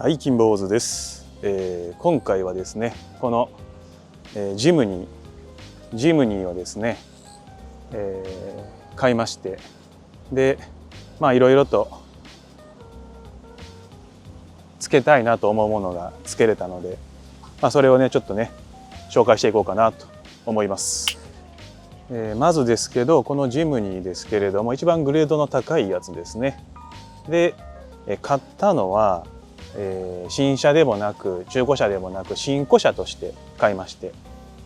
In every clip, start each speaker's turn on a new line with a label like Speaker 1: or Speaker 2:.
Speaker 1: はい、金坊主です。今回はですね、この、ジムニーをですね、買いまして、で、いろいろとつけたいなと思うものがつけれたので、それをねちょっとね紹介していこうかなと思います。まずですけど、このジムニーですけれども、一番グレードの高いやつですね。で、買ったのは新車でもなく中古車でもなく新古車として買いまして、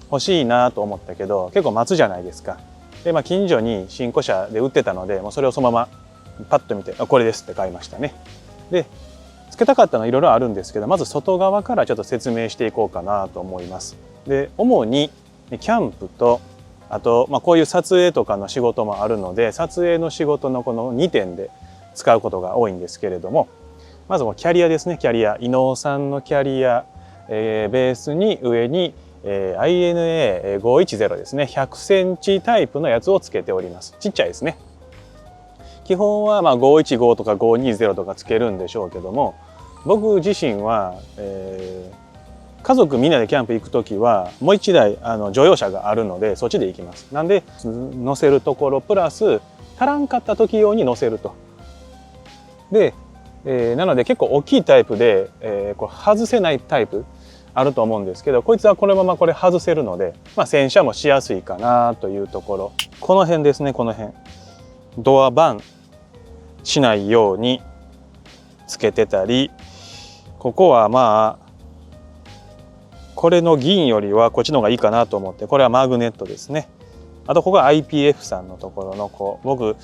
Speaker 1: 欲しいなと思ったけど結構待つじゃないですか。で、近所に新古車で売ってたので、もうそれをそのままパッと見てこれですって買いましたね。で、つけたかったのはいろいろあるんですけど、まず外側からちょっと説明していこうかなと思います。で、主にキャンプと、あと、こういう撮影とかの仕事もあるので、撮影の仕事のこの2点で使うことが多いんですけれども、まずキャリアですね。キャリア、伊能さんのキャリア、ベースに上に、INA510 ですね。100センチタイプのやつをつけております。ちっちゃいですね。基本は515とか520とかつけるんでしょうけども、僕自身は、家族みんなでキャンプ行く時はもう1台乗用車があるのでそっちで行きます。なんで乗せるところプラス足らんかった時用に乗せると。で、なので結構大きいタイプで、これ外せないタイプあると思うんですけど、こいつはこのままこれ外せるので、洗車もしやすいかなというところ。この辺ですね。この辺ドアバンしないようにつけてたり、ここはこれの銀よりはこっちの方がいいかなと思って、これはマグネットですね。あとここは IPF さんのところの僕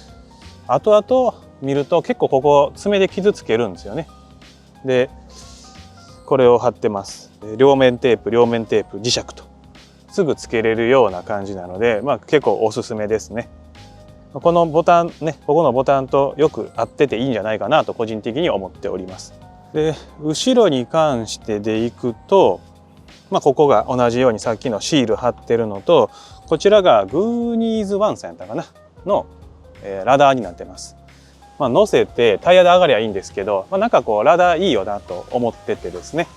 Speaker 1: 後々見ると結構ここ爪で傷つけるんですよね。で、これを貼ってます。両面テープ磁石とすぐつけれるような感じなので、結構おすすめですね。このボタンね、ここのボタンとよく合ってていいんじゃないかなと個人的に思っております。で、後ろに関してでいくと、ここが同じようにさっきのシール貼ってるのと、こちらがグーニーズワンさんやったかなの、ラダーになってます。乗せてタイヤで上がりゃいいんですけど、なんかラダーいいよなと思っててですね。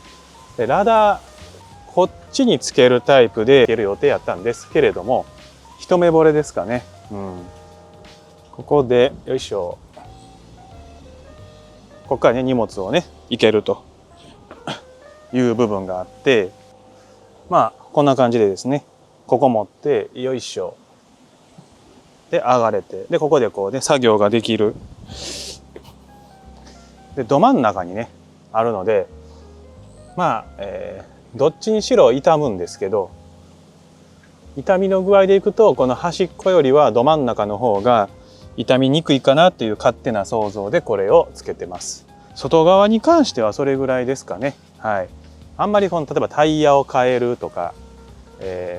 Speaker 1: で、ラダーこっちにつけるタイプでつける予定やったんですけれども、一目惚れですかね。ここでよいしょ、ここからね荷物をねいけるという部分があって、こんな感じでですね、ここ持ってよいしょで上がれて、でここで作業ができる。で、ど真ん中にねあるので、どっちにしろ傷むんですけど、傷みの具合でいくとこの端っこよりはど真ん中の方が傷みにくいかなという勝手な想像でこれをつけてます。外側に関してはそれぐらいですかね。はい。あんまり例えばタイヤを変えるとか、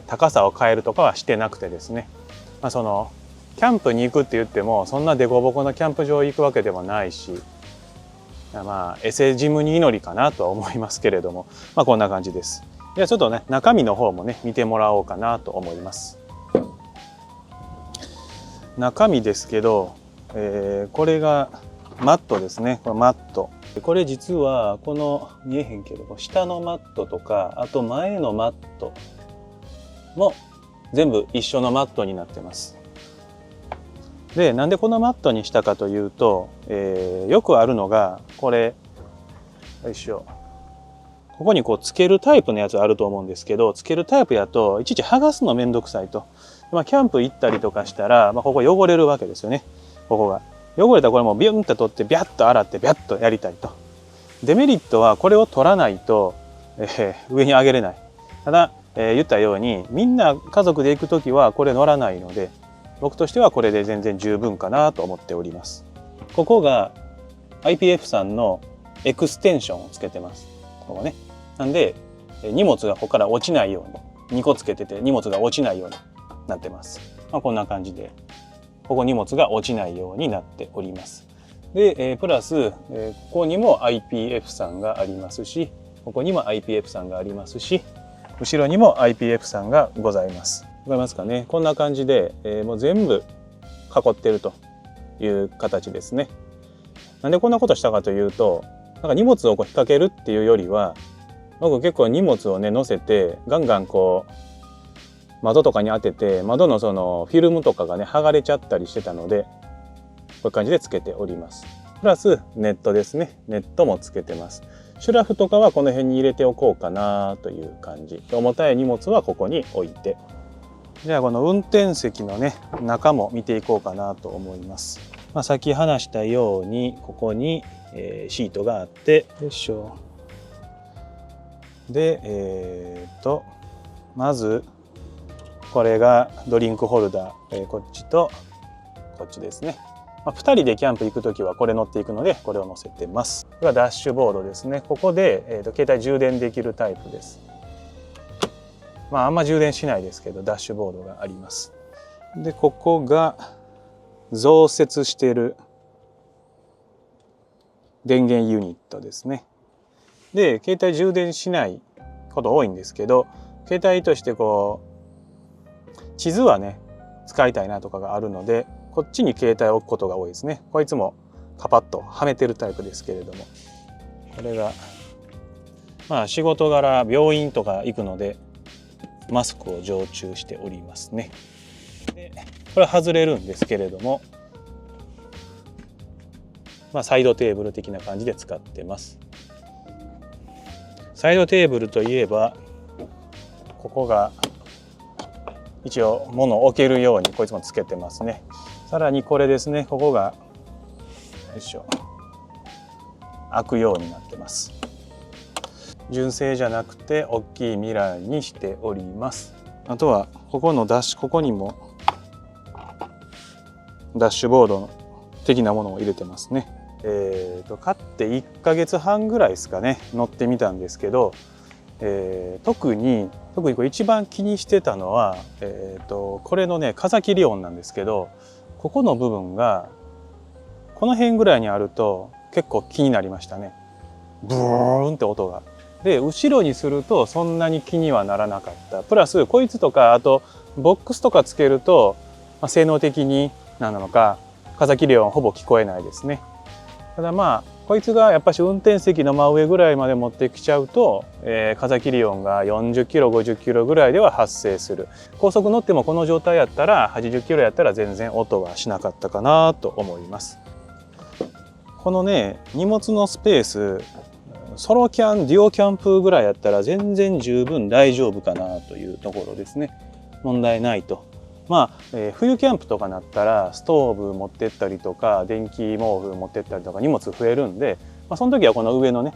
Speaker 1: 高さを変えるとかはしてなくてですね、そのキャンプに行くって言ってもそんなデコボコなキャンプ場行くわけでもないし、エセジムニー乗りかなとは思いますけれども、こんな感じです。ではちょっとね中身の方もね見てもらおうかなと思います。中身ですけど、これがマットですね。このマット、これ実はこの見えへんけど下のマットとか、あと前のマットも全部一緒のマットになってます。で、なんでこのマットにしたかというと、よくあるのがこれ、よいしょ、ここにつけるタイプのやつあると思うんですけど、つけるタイプやといちいち剥がすのめんどくさいと。キャンプ行ったりとかしたら、ここ汚れるわけですよね。ここが汚れたらこれもビュンって取ってビャッと洗ってビャッとやりたいと。デメリットはこれを取らないと、上に上げれない。ただ、言ったようにみんな家族で行く時はこれ乗らないので、僕としてはこれで全然十分かなと思っております。ここが IPF さんのエクステンションをつけてます。ここね。なんで荷物がここから落ちないように2個つけてて荷物が落ちないようになってます。こんな感じでここ荷物が落ちないようになっております。で、プラス、ここにも IPF さんがありますし、ここにも IPF さんがありますし、後ろにも IPF さんがございます。わかりますかね。こんな感じで、もう全部囲ってるという形ですね。なんでこんなことしたかというと、なんか荷物をこう引っ掛けるっていうよりは、僕結構荷物をね乗せてガンガンこう窓とかに当てて、窓のそのフィルムとかがね剥がれちゃったりしてたので、こういう感じでつけております。プラスネットですね。ネットもつけてます。シュラフとかはこの辺に入れておこうかなという感じ。重たい荷物はここに置いて。じゃあこの運転席のね中も見ていこうかなと思います。さっき話したようにここに、シートがあって、よいしょ。でまずこれがドリンクホルダー、こっちとこっちですね。2人でキャンプ行く時はこれ乗っていくのでこれを乗せてます。これはダッシュボードですね。ここで、携帯充電できるタイプです。あんま充電しないですけどダッシュボードがあります。でここが増設している電源ユニットですね。で携帯充電しないこと多いんですけど、携帯としてこう地図はね使いたいなとかがあるので、こっちに携帯を置くことが多いですね。こいつもカパッとはめてるタイプですけれども、これが仕事柄病院とか行くのでマスクを常駐しておりますね。でこれは外れるんですけれども、サイドテーブル的な感じで使ってます。サイドテーブルといえばここが一応物を置けるようにこいつもつけてますね。さらにこれですね、ここがよいしょ開くようになってます。純正じゃなくて大きいミラーにしております。あとはここのここにもダッシュボード的なものを入れてますね。買って1ヶ月半ぐらいですかね乗ってみたんですけど、特にこれ一番気にしてたのは、これのね風切り音なんですけど、ここの部分がこの辺ぐらいにあると結構気になりましたね。ブーンって音が。で後ろにするとそんなに気にはならなかった。プラスこいつとかあとボックスとかつけると、性能的に何なのか風切り音ほぼ聞こえないですね。ただこいつがやっぱし運転席の真上ぐらいまで持ってきちゃうと、風切り音が40キロ50キロぐらいでは発生する。高速乗ってもこの状態やったら80キロやったら全然音はしなかったかなと思います。このね荷物のスペースソロキャンデュオキャンプぐらいやったら全然十分大丈夫かなというところですね。問題ないと。冬キャンプとかなったらストーブ持ってったりとか電気毛布持ってったりとか荷物増えるんで、その時はこの上のね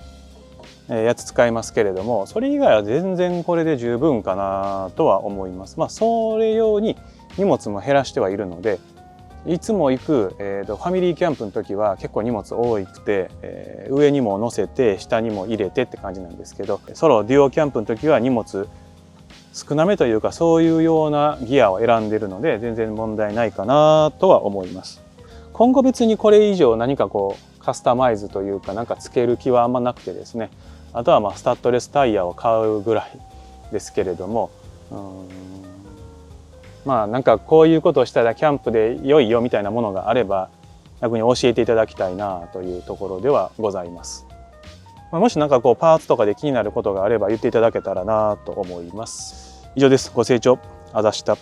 Speaker 1: やつ使いますけれども、それ以外は全然これで十分かなとは思います。それ用に荷物も減らしてはいるので、いつも行く、ファミリーキャンプの時は結構荷物多くて、上にも乗せて下にも入れてって感じなんですけど、ソロデュオキャンプの時は荷物少なめというかそういうようなギアを選んでいるので全然問題ないかなとは思います。今後別にこれ以上何かこうカスタマイズというかなんかつける気はあんまなくてですね、あとはスタッドレスタイヤを買うぐらいですけれども、なんかこういうことをしたらキャンプで良いよみたいなものがあれば逆に教えていただきたいなというところではございます。もしなんかこうパーツとかで気になることがあれば言っていただけたらなと思います。以上です。ご清聴あざした。